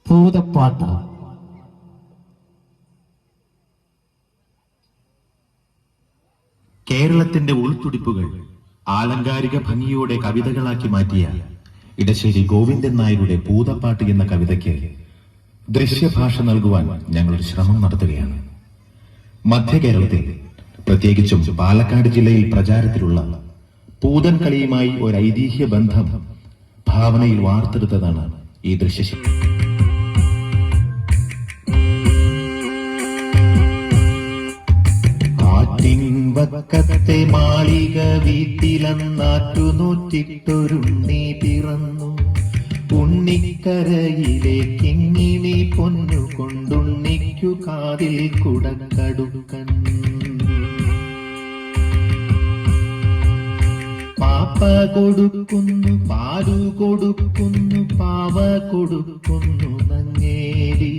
ഭൂതപ്പാട്ട. കേരളത്തിന്റെ ഉൾത്തുടിപ്പുകൾ ആലങ്കാരിക ഭംഗിയോടെ കവിതകളാക്കി മാറ്റിയ ഇടശ്ശേരി ഗോവിന്ദൻ നായരുടെ ഭൂതപ്പാട്ട് എന്ന കവിതയ്ക്ക് ദൃശ്യഭാഷ നൽകുവാൻ ഞങ്ങളൊരു ശ്രമം നടത്തുകയാണ്. മധ്യ കേരളത്തിൽ, പ്രത്യേകിച്ചും പാലക്കാട് ജില്ലയിൽ പ്രചാരത്തിലുള്ള പൂതൻ കളിയുമായി ഒരു ഐതിഹ്യ ബന്ധം ഭാവനയിൽ വാർത്തെടുത്തതാണ് ഈ ദൃശ്യശില്പം. വക്കത്തെ മാളിക വീട്ടിലന്നാറ്റുനൂറ്റിട്ടൊരുണ്ണി പിറന്നു. ഉണ്ണിക്കരയിലേക്കിങ്ങിണി പൊന്നു കൊണ്ടുണ്ണിക്കു കാതിൽ കുടക്കടുക്കൻ. പാപ്പ കൊടുക്കുന്നു, പാലു കൊടുക്കുന്നു, പാവ കൊടുക്കുന്നു നങ്ങേലി.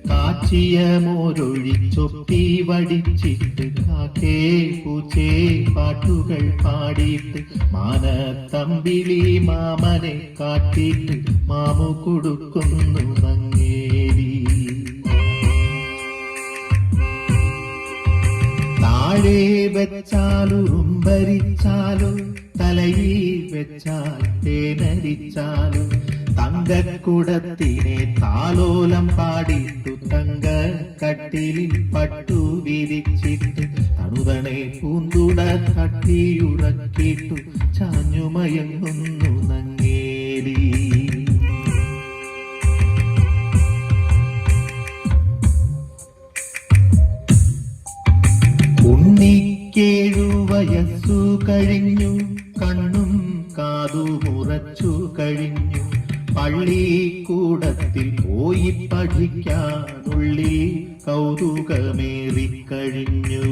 കാച്ചിയ മോരൊഴിച്ചൊപ്പി വടിച്ചിട്ട് കാക്കേ പൂച്ചേ പാട്ടുകൾ പാടിയിട്ട് മാനത്തമ്പിളി മാമനെ കാട്ടിയിട്ട് മാമു കൊടുക്കുന്നു നങ്ങേലി. താഴെ വെച്ചാലുറുമ്പരിച്ചാലും തലയിൽ വെച്ചാൽ തേനരിച്ചാലും തങ്കക്കുടത്തിനെ താലോലം പാടിട്ടു തങ്ക കട്ടിലിൽ പട്ടു വിരിച്ചിട്ട് തണുതണെ പൂന്തുട തട്ടിയുറക്കിട്ടു ചാഞ്ഞുമയങ്ങുന്നു നങ്ങേലി. ഉണ്ണിക്കേഴു വയസ്സു കഴിഞ്ഞു, കണ്ണും കാതു മുറച്ചു കഴിഞ്ഞു. പള്ളിക്കൂടത്തിൽ പോയി പഠിക്കാനുള്ളി കൗതുകമേറിക്കഴിഞ്ഞു.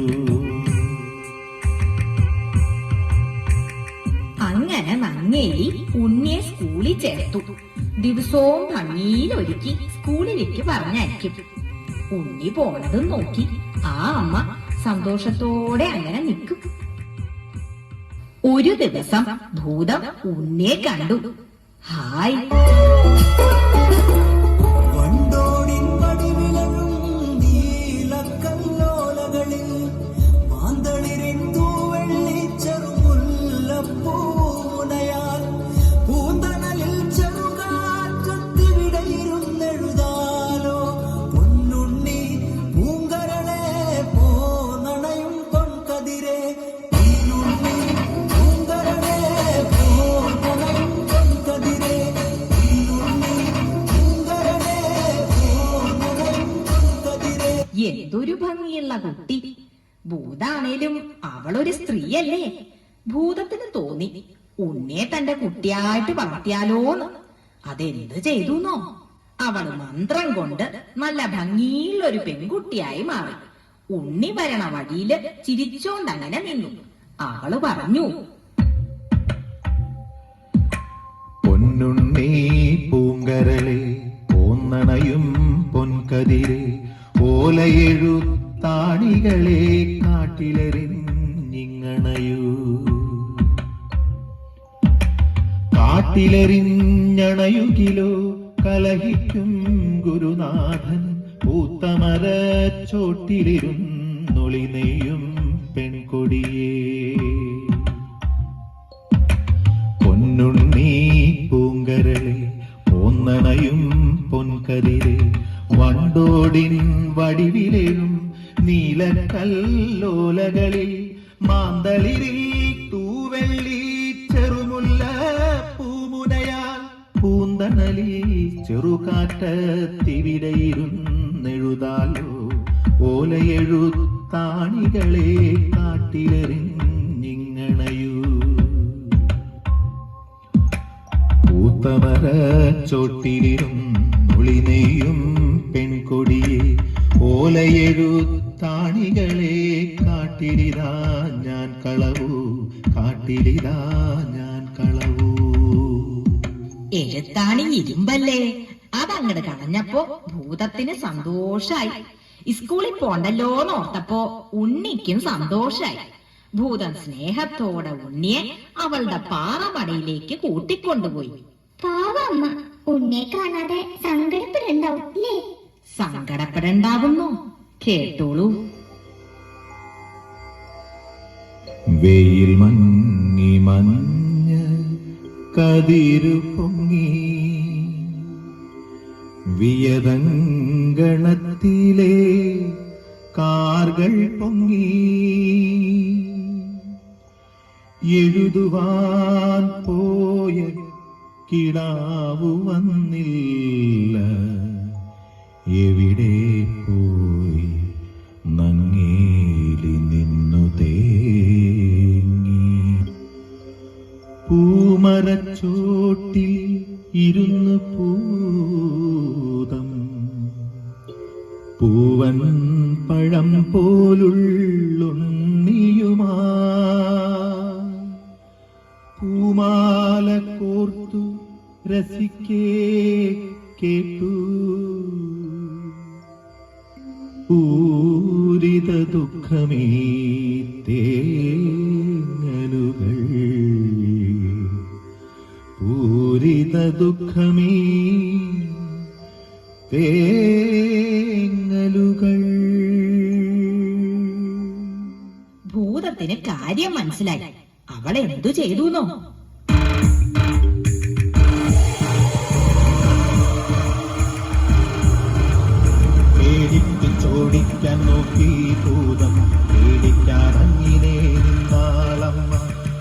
അങ്ങനെ നങ്ങേലി ഉണ്ണിയെ സ്കൂളിൽ ചേർത്തു. ദിവസവും ഭംഗിയിലൊരുക്കി സ്കൂളിലേക്ക് പറഞ്ഞയക്കും. ഉണ്ണി പോണതും നോക്കി ആ അമ്മ സന്തോഷത്തോടെ അങ്ങനെ നിൽക്കും. ഒരു ദിവസം ഭൂതം ഉണ്ണിയെ കണ്ടു. ഹായ്, വണ്ടോടിൻ വടിവിലഴും നീലക്കല്ലോലകളിൽ മാന്തളിരിൻ തൂവെള്ളി ചെറുമുല്ലപ്പൂനയാൽ പൂന്തണലിൽ ചെറുകാറ്റത്തിവിടയിരുന്നെഴുതാലോ പൊന്നുണ്ണി പൂങ്കരളെ പോന്നണയും പൊൻകതിരെ. പൊന്നുണ്ണി പൂങ്കരളെ പോന്നണയും പൊൻകതിരെ. എന്തൊരു ഭംഗിയുള്ള കുട്ടി! ഭൂതാണേലും അവളൊരു സ്ത്രീയല്ലേ? ഭൂതത്തിന് തോന്നി ഉണ്ണിയെ തന്റെ കുട്ടിയായിട്ട് വളർത്തിയാലോന്ന്. അതെന്ത് ചെയ്തുന്നോ? അവള് മന്ത്രം കൊണ്ട് നല്ല ഭംഗിയുള്ള ഒരു പെൺകുട്ടിയായി മാറി. ഉണ്ണി വരണ വഴിയില് ചിരിച്ചോണ്ടങ്ങനെ നിന്നു. അവള് പറഞ്ഞു, പൊന്നുണ്ണി പൂങ്കരളെ പോന്നണയും പൊൻകതിരെ. ഓലയെഴുത്താണികളെ കാട്ടിലെറിഞ്ഞിങ്ങണയൂ. കാട്ടിലെറിഞ്ഞണയുകിലോ കലഹിക്കും ഗുരുനാഥൻ. പൂത്തമരച്ചോട്ടിലിരുന്നൊളി നെയ്യും പെൺകൊടിയേ. പൊന്നുണ്ണി പൂങ്കരളെ പോന്നണയും പൊൻകതിരെ. വണ്ടോടിൻ വടിവിലെഴും നീലക്കല്ലോലകളിൽ മാന്തളിരിൽ തൂവെള്ളി ചെറുമുല്ല പൂമുനയാൽ പൂന്തണലിൽ ചെറുകാറ്റത്തിവിടയിരുന്നെഴുതാലോ ഓലയെഴുത്താണികളെ കാട്ടിലെറിഞ്ഞിങ്ങണയൂ. പൂത്തമര ചോട്ടിലിരുന്നൊളി നെയ്യും പെൺകൊടിയെ. ഓലയെഴുത്താണികളെ കാട്ടിലിതാ ഞാൻ കളവൂ, കാട്ടിലിതാ ഞാൻ കളവൂ. എഴുത്താണി ഇരുമ്പല്ലേ? അതങ്ങട് കളഞ്ഞപ്പോ ഭൂതത്തിന് സന്തോഷായി. സ്കൂളിൽ പോണ്ടല്ലോന്ന് ഓർത്തപ്പോ ഉണ്ണിക്കും സന്തോഷായി. ഭൂതം സ്നേഹത്തോടെ ഉണ്ണിയെ അവളുടെ പാറമടയിലേക്ക് കൂട്ടിക്കൊണ്ടുപോയി. പാവമ്മ, ഉണ്ണി ഉന്നെ കാണാതെ സങ്കടപ്പെടണ്ടാവും അല്ലേ? സങ്കടപ്പെടണ്ടാവുന്നു. കേട്ടോളൂ. വെയിൽ മങ്ങി മഞ്ഞ കതിരു പൊങ്ങി വിയതങ്കണത്തിലെ കാർകൾ പൊങ്ങി എഴുതുവാൻ പോയ കിടാവു വന്നില്ല. എവിടെ പോയി നങ്ങേലി നിന്നു തേങ്ങി. പൂമരച്ചോട്ടിൽ ഇരുന്നു പൂതം പൂവൻ പഴം പോലുള്ളുണ്ണിയുമാ പൂമാല കോർത്തു രസിക്കേ കേട്ടു. പൂരിത ദുഃഖമേ തേങ്ങലുകൾ പൂരിത ദുഃഖമേ തേങ്ങലുകൾ. ഭൂതത്തിന് കാര്യം മനസ്സിലായി. അവൾ എന്തു ചെയ്തുന്നോ? പേടിച്ച് ചോടിക്കാൻ നോക്കി ഭൂതം. പേടിക്കാനങ്ങിനെ നിന്നാളമ്മ.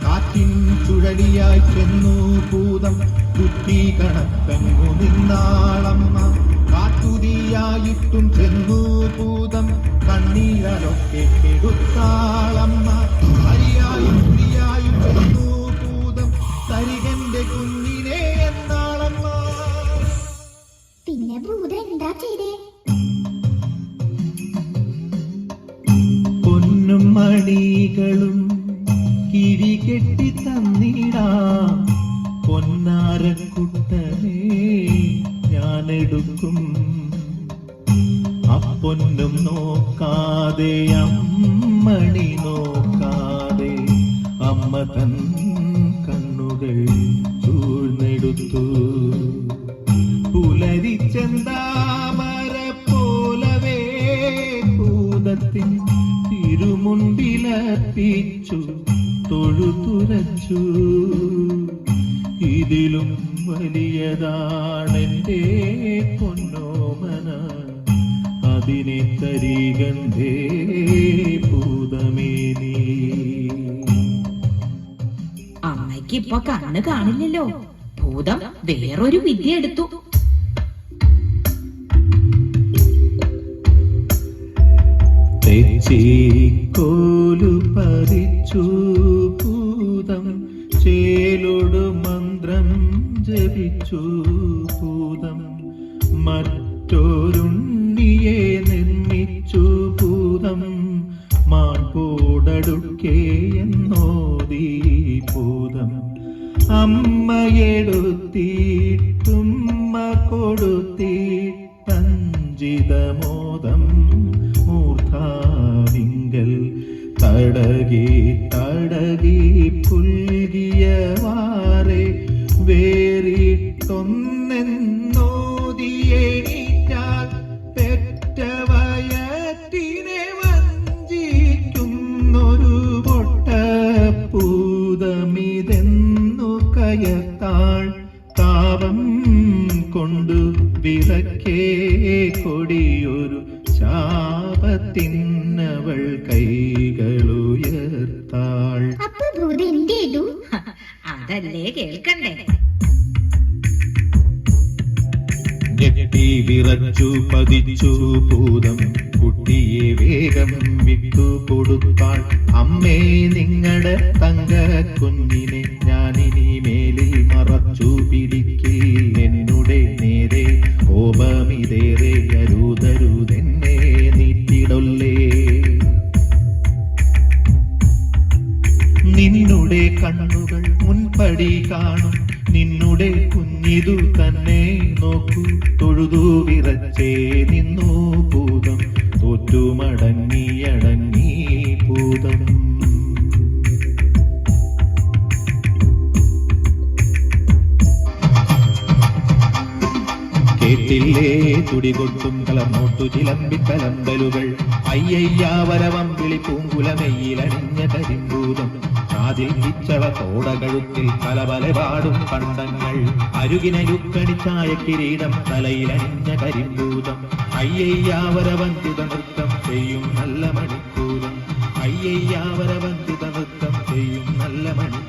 കാറ്റിൻ ചുഴലിയായി ചെന്നു ഭൂതം. കുത്തി കണക്കങ്ങു നിന്നാളമ്മ. കാട്ടുതീയായിട്ടും ചെന്നു ഭൂതം. കണ്ണീരൊക്കെ കെടുത്താളമ്മ. ഹരിയായും പ്രിയായും ചെന്നു ഭൂതം. തരികന്റെ കുഞ്ഞിനെ എന്നാളമ്മ. പിന്നെ ഭൂതം എന്താ ചെയ്തേ? പൊന്നും മണികളും കിഴികെട്ടി തന്നിടാം. പൊന്നാരക്കുട്ടനെ ഞാനെടുക്കും. അപ്പൊന്നും നോക്കാതെ അമ്മണി നോക്കാതെ അമ്മ തൻ കണ്ണുകൾ ചൂഴ്ന്നെടുത്തു. പുലരിച്ചെന്താമര പോലവേ ഭൂതത്തിൻ തിരുമുൻപിലർപ്പിച്ചു തൊഴുതുരച്ചു. ഇതിലും വലിയതാണെന്റെ പൊന്നോമന, അതിനെ തരികണ്ടേ ഭൂതമേ നീ. അമ്മയ്ക്ക് ഇപ്പൊ കണ്ണ് കാണില്ലല്ലോ. ഭൂതം വേറൊരു വിദ്യ എടുത്തു. തെച്ചിക്കോലു പറിച്ചു ഭൂതം. ചേലോട് മന്ത്രം ജപിച്ചു ഭൂതം. മറ്റൊരുണ്ണിയെ നിർമ്മിച്ചു ഭൂതം. മാൺപോടടുക്കേ എന്നോദീ ഭൂതം. അമ്മയെടുത്തിട്ടുമ്മ കൊടുത്തിട്ടഞ്ചിതമോദം. മൂർധാവിങ്കൽ തടകി തടകി പുൽകിയ വാറെ വേറിട്ടൊന്നെന്നോദിയേറ്റാൽ പെറ്റ വയറ്റിനെ വഞ്ചിക്കുന്നൊരു പൊട്ടപ്പൂതമിതെന്നു കയത്താൾ. താപം കൊണ്ടു വിറക്കേ കൊടിയൊരു ശാപത്തിനവൾ കൈകളുയർത്താൾ. അപ്പൊ ഭൂതം എന്ത് ചെയ്തു? അതല്ലേ കേൾക്കണ്ടേ? ഞെട്ടി വിറച്ചു പതിച്ചു ഭൂതം. കുട്ടിയെ വേഗം വിട്ടു കൊടുത്താൾ. അമ്മേ നിങ്ങളുടെ തങ്ക കുഞ്ഞിനെ ഞാനിനി മേലിൽ മറച്ചു പിടിക്കിൽ. എന്നുടെ നേരെ കോപമിതേറെ അരുതരുതെന്നെ നീട്ടിടൊല്ലേ. നിന്നുടെ കണ്ണുകൾ മുൻപടി കാണും. നിന്നുടെ കുഞ്ഞിതു തന്നെ നോക്കൂ. തൊഴുതു വിറച്ചേ നിന്നു ഭൂതം. തോറ്റുമടങ്ങിയടങ്ങി ഭൂതം. കേട്ടില്ലേ തുടികൊട്ടും കലർന്നോട്ടു ചിലമ്പി കലമ്പലുകൾ അയ്യയ്യാവരവം വിളി പൂങ്കുലമെയ്യിലണിഞ്ഞ കരിമ്പൂതം കാതിൽ കിച്ചള തോടകഴുത്തിൽ കലവലപാടും പണ്ടങ്ങൾ അരുകിനരുക്കണിച്ചായ കിരീടം തലയിലണിഞ്ഞ കരിമ്പൂതം അയ്യയ്യാവരവന്തിത നൃത്തം ചെയ്യും നല്ല മണിക്കൂലം അയ്യയ്യാവരവന്തിത നൃത്തം ചെയ്യും നല്ല മണി